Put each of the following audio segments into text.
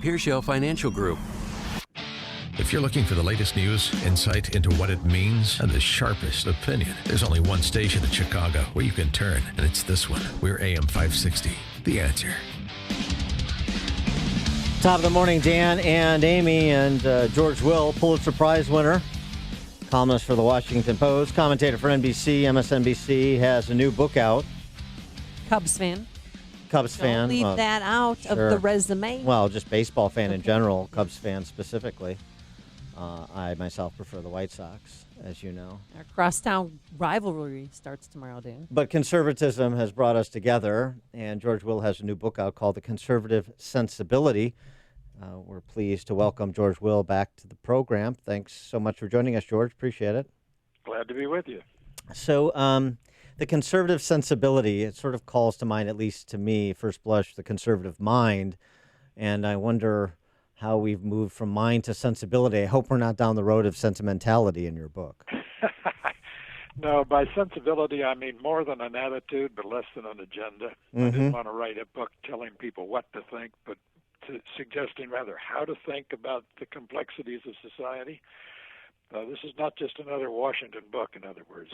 Pearshell Financial Group. If you're looking for the latest news, insight into what it means, and the sharpest opinion, there's only one station in Chicago where you can turn, and it's this one. We're AM 560, The Answer. Top of the morning, Dan and Amy and George Will, Pulitzer Prize winner, columnist for the Washington Post, commentator for NBC, MSNBC, has a new book out. Cubs fan. Cubs fan. Don't leave that out of the resume. Well, just baseball fan in general, Cubs fan specifically. I myself prefer the White Sox, as you know. Our crosstown rivalry starts tomorrow, Dan. But conservatism has brought us together, and George Will has a new book out called The Conservative Sensibility. We're pleased to welcome George Will back to the program. Thanks so much for joining us, George. Appreciate it. Glad to be with you. So, the conservative sensibility, it sort of calls to mind, at least to me, first blush, the conservative mind. And I wonder how we've moved from mind to sensibility. I hope we're not down the road of sentimentality in your book. No, by sensibility, I mean more than an attitude, but less than an agenda. I didn't want to write a book telling people what to think, but suggesting rather how to think about the complexities of society. This is not just another Washington book, in other words.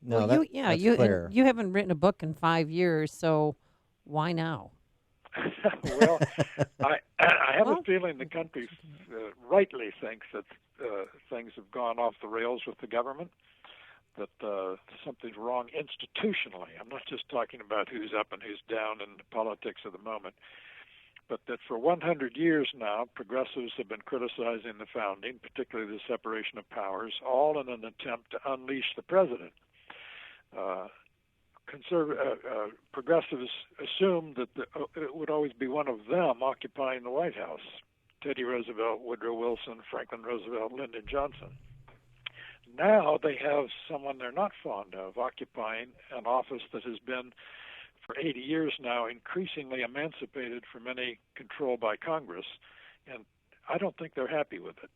No, well, that's clear. You haven't written a book in 5 years, so why now? Well, I have a feeling the country rightly thinks that things have gone off the rails with the government, that something's wrong institutionally. I'm not just talking about who's up and who's down in the politics of the moment, but that for 100 years now, progressives have been criticizing the founding, particularly the separation of powers, all in an attempt to unleash the president. Progressives assumed that it would always be one of them occupying the White House: Teddy Roosevelt, Woodrow Wilson, Franklin Roosevelt, Lyndon Johnson. Now they have someone they're not fond of occupying an office that has been, for 80 years now, increasingly emancipated from any control by Congress, and I don't think they're happy with it.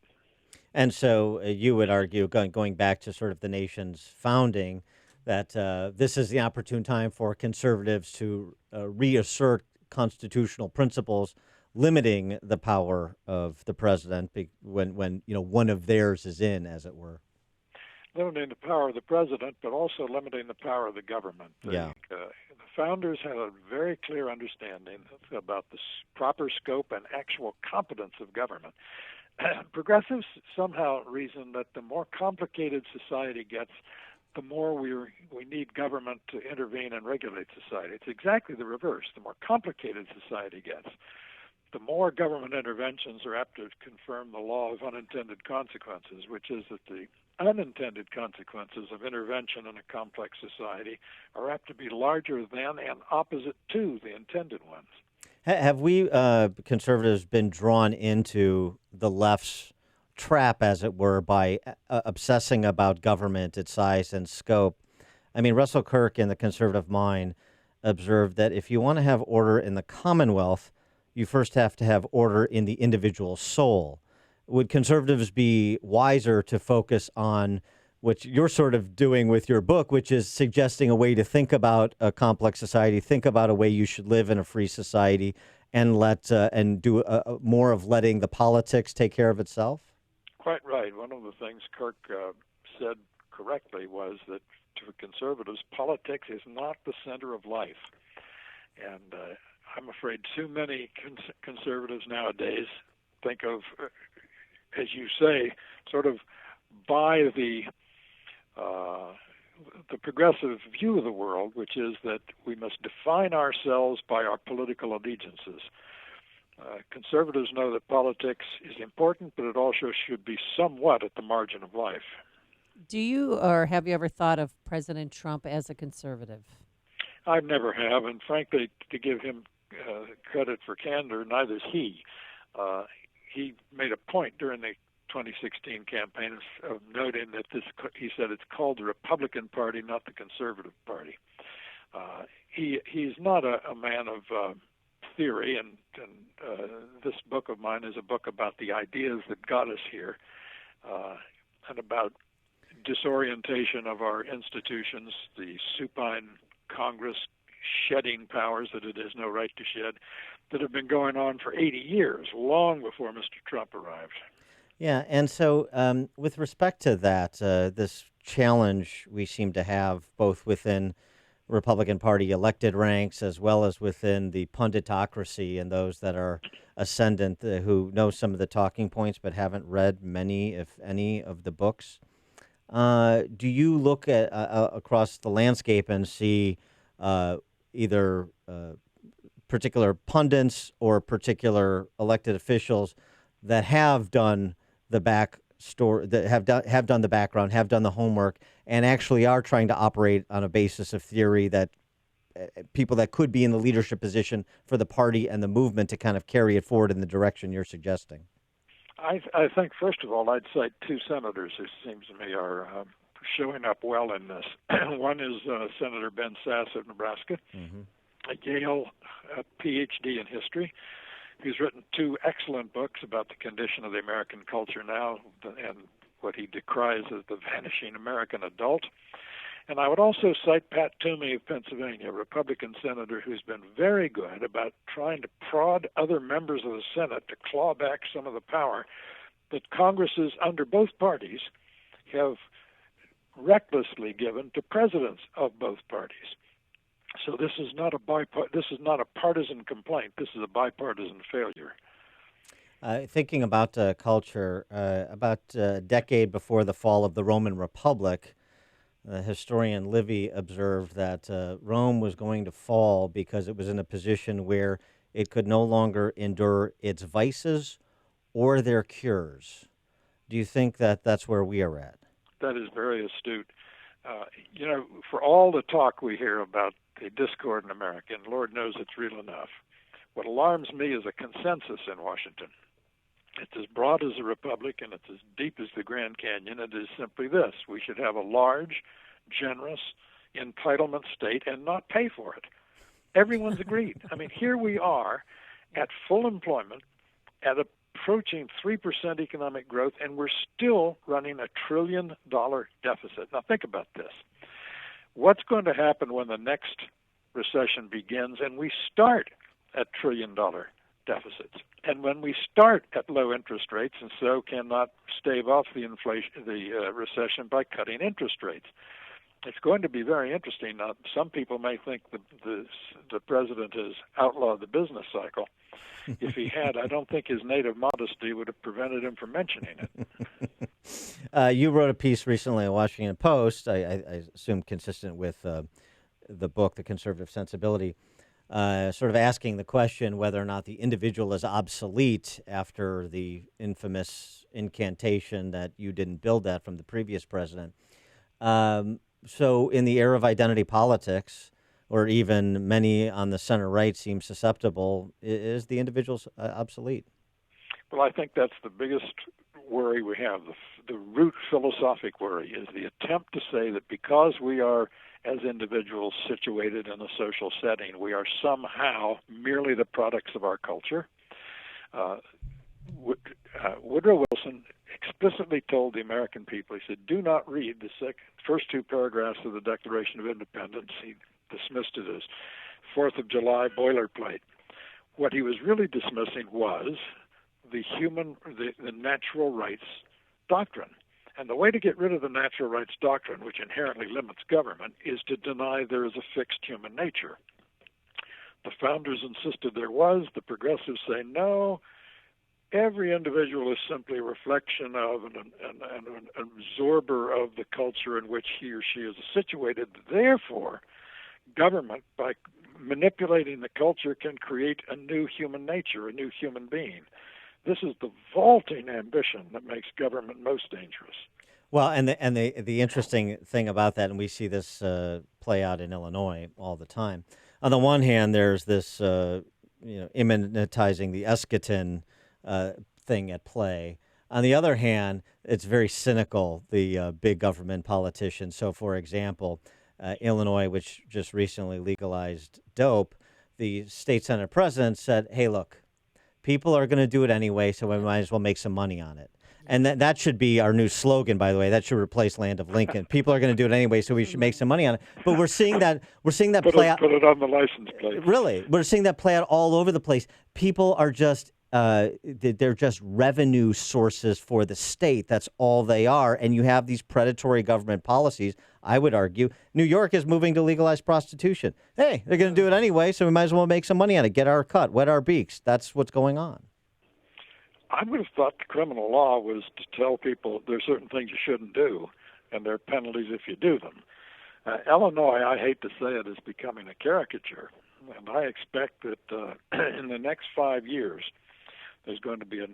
And so you would argue, going back to sort of the nation's founding, that this is the opportune time for conservatives to reassert constitutional principles limiting the power of the president when one of theirs is in, as it were. Limiting the power of the president, but also limiting the power of the government. The founders had a very clear understanding about the proper scope and actual competence of government. Progressives somehow reason that the more complicated society gets, the more we need government to intervene and regulate society. It's exactly the reverse. The more complicated society gets, the more government interventions are apt to confirm the law of unintended consequences, which is that the unintended consequences of intervention in a complex society are apt to be larger than and opposite to the intended ones. Have we conservatives been drawn into the left's trap, as it were, by obsessing about government, its size and scope? I mean, Russell Kirk in The Conservative Mind observed that if you want to have order in the Commonwealth, you first have to have order in the individual soul. Would conservatives be wiser to focus on what you're sort of doing with your book, which is suggesting a way to think about a complex society, think about a way you should live in a free society, and do more of letting the politics take care of itself? Quite right. One of the things Kirk said correctly was that to conservatives, politics is not the center of life. And I'm afraid too many conservatives nowadays think of, as you say, sort of by the progressive view of the world, which is that we must define ourselves by our political allegiances. Conservatives know that politics is important, but it also should be somewhat at the margin of life. Do you or have you ever thought of President Trump as a conservative? I never have, and frankly, to give him credit for candor, neither is he. He made a point during the 2016 campaign of noting that he said it's called the Republican Party, not the Conservative Party. He's not a man of theory, and this book of mine is a book about the ideas that got us here, and about disorientation of our institutions, the supine Congress shedding powers that it has no right to shed, that have been going on for 80 years, long before Mr. Trump arrived. Yeah, and so with respect to that, this challenge we seem to have both within Republican Party elected ranks as well as within the punditocracy and those that are ascendant who know some of the talking points but haven't read many, if any, of the books. Do you look at across the landscape and see either particular pundits or particular elected officials that have done the back story, that have done the background, have done the homework, and actually are trying to operate on a basis of theory that people that could be in the leadership position for the party and the movement to kind of carry it forward in the direction you're suggesting? I think, first of all, I'd cite two senators who seems to me are showing up well in this. One is Senator Ben Sasse of Nebraska, a Yale PhD in history, who's written two excellent books about the condition of the American culture now and what he decries as the vanishing American adult. And I would also cite Pat Toomey of Pennsylvania, a Republican senator who's been very good about trying to prod other members of the Senate to claw back some of the power that Congresses under both parties have recklessly given to presidents of both parties. So this is not a partisan complaint. This is a bipartisan failure. Thinking about culture, about a decade before the fall of the Roman Republic, historian Livy observed that Rome was going to fall because it was in a position where it could no longer endure its vices or their cures. Do you think that that's where we are at? That is very astute. For all the talk we hear about the discord in America, and Lord knows it's real enough, what alarms me is a consensus in Washington. It's as broad as a republic and it's as deep as the Grand Canyon. It is simply this: we should have a large, generous entitlement state and not pay for it. Everyone's agreed. I mean, here we are at full employment, at approaching 3% economic growth, and we're still running $1 trillion deficit. Now think about this. What's going to happen when the next recession begins and we start at $1 trillion deficits? And when we start at low interest rates and so cannot stave off the recession by cutting interest rates? It's going to be very interesting. Now, some people may think the president has outlawed the business cycle. If he had, I don't think his native modesty would have prevented him from mentioning it. You wrote a piece recently in the Washington Post, I assume consistent with the book, The Conservative Sensibility, sort of asking the question whether or not the individual is obsolete after the infamous incantation that you didn't build that from the previous president. So in the era of identity politics, or even many on the center right seem susceptible, is the individual obsolete? Well, I think that's the biggest worry we have. The root philosophic worry is the attempt to say that because we are, as individuals, situated in a social setting, we are somehow merely the products of our culture. Woodrow Wilson explicitly told the American people, he said, do not read the first two paragraphs of the Declaration of Independence. He dismissed it as 4th of July boilerplate. What he was really dismissing was the natural rights doctrine. And the way to get rid of the natural rights doctrine, which inherently limits government, is to deny there is a fixed human nature. The founders insisted there was. The progressives say no. Every individual is simply a reflection of an absorber of the culture in which he or she is situated. Therefore, government, by manipulating the culture, can create a new human nature, a new human being. This is the vaulting ambition that makes government most dangerous. Well, and the interesting thing about that, and we see this play out in Illinois all the time. On the one hand, there's this immanentizing the eschaton thing at play. On the other hand, it's very cynical, the big government politicians. So, for example, Illinois, which just recently legalized dope, the state senate president said, hey, look, people are going to do it anyway, so we might as well make some money on it. And that should be our new slogan, by the way. That should replace Land of Lincoln. People are going to do it anyway, so we should make some money on it. But we're seeing that play out. Put it on the license plate. Really, we're seeing that play out all over the place. People are just they're just revenue sources for the state. That's all they are. And you have these predatory government policies. I would argue New York is moving to legalize prostitution. Hey, they're going to do it anyway, so we might as well make some money on it. Get our cut, wet our beaks. That's what's going on. I would have thought the criminal law was to tell people there are certain things you shouldn't do, and there are penalties if you do them. Illinois, I hate to say it, is becoming a caricature, and I expect that in the next 5 years, there's going to be a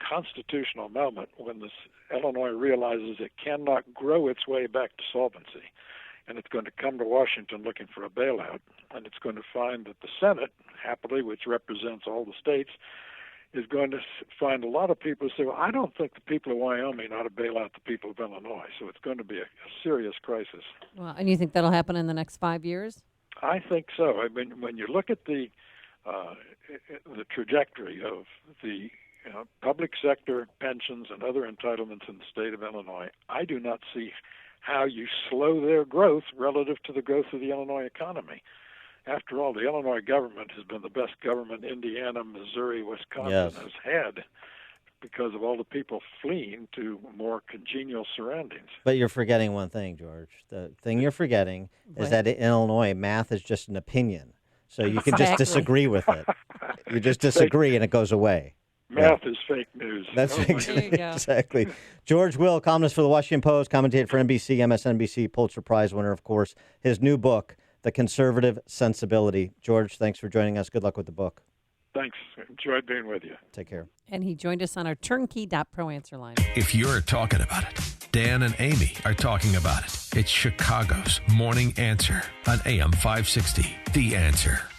constitutional moment when this Illinois realizes it cannot grow its way back to solvency, and it's going to come to Washington looking for a bailout, and it's going to find that the Senate, happily, which represents all the states, is going to find a lot of people who say, well, I don't think the people of Wyoming ought to bail out the people of Illinois, so it's going to be a serious crisis. Well, and you think that'll happen in the next 5 years? I think so. I mean, when you look at the trajectory of the public sector pensions and other entitlements in the state of Illinois, I do not see how you slow their growth relative to the growth of the Illinois economy. After all, the Illinois government has been the best government Indiana, Missouri, Wisconsin has had because of all the people fleeing to more congenial surroundings. But you're forgetting one thing, George. The thing you're forgetting is that in Illinois, math is just an opinion. So you can just disagree with it. You just disagree and it goes away. Math is fake news. That's exactly. George Will, columnist for the Washington Post, commentator for NBC, MSNBC, Pulitzer Prize winner, of course. His new book, The Conservative Sensibility. George, thanks for joining us. Good luck with the book. Thanks. Enjoyed being with you. Take care. And he joined us on our turnkey.pro answer line. If you're talking about it, Dan and Amy are talking about it. It's Chicago's Morning Answer on AM 560. The Answer.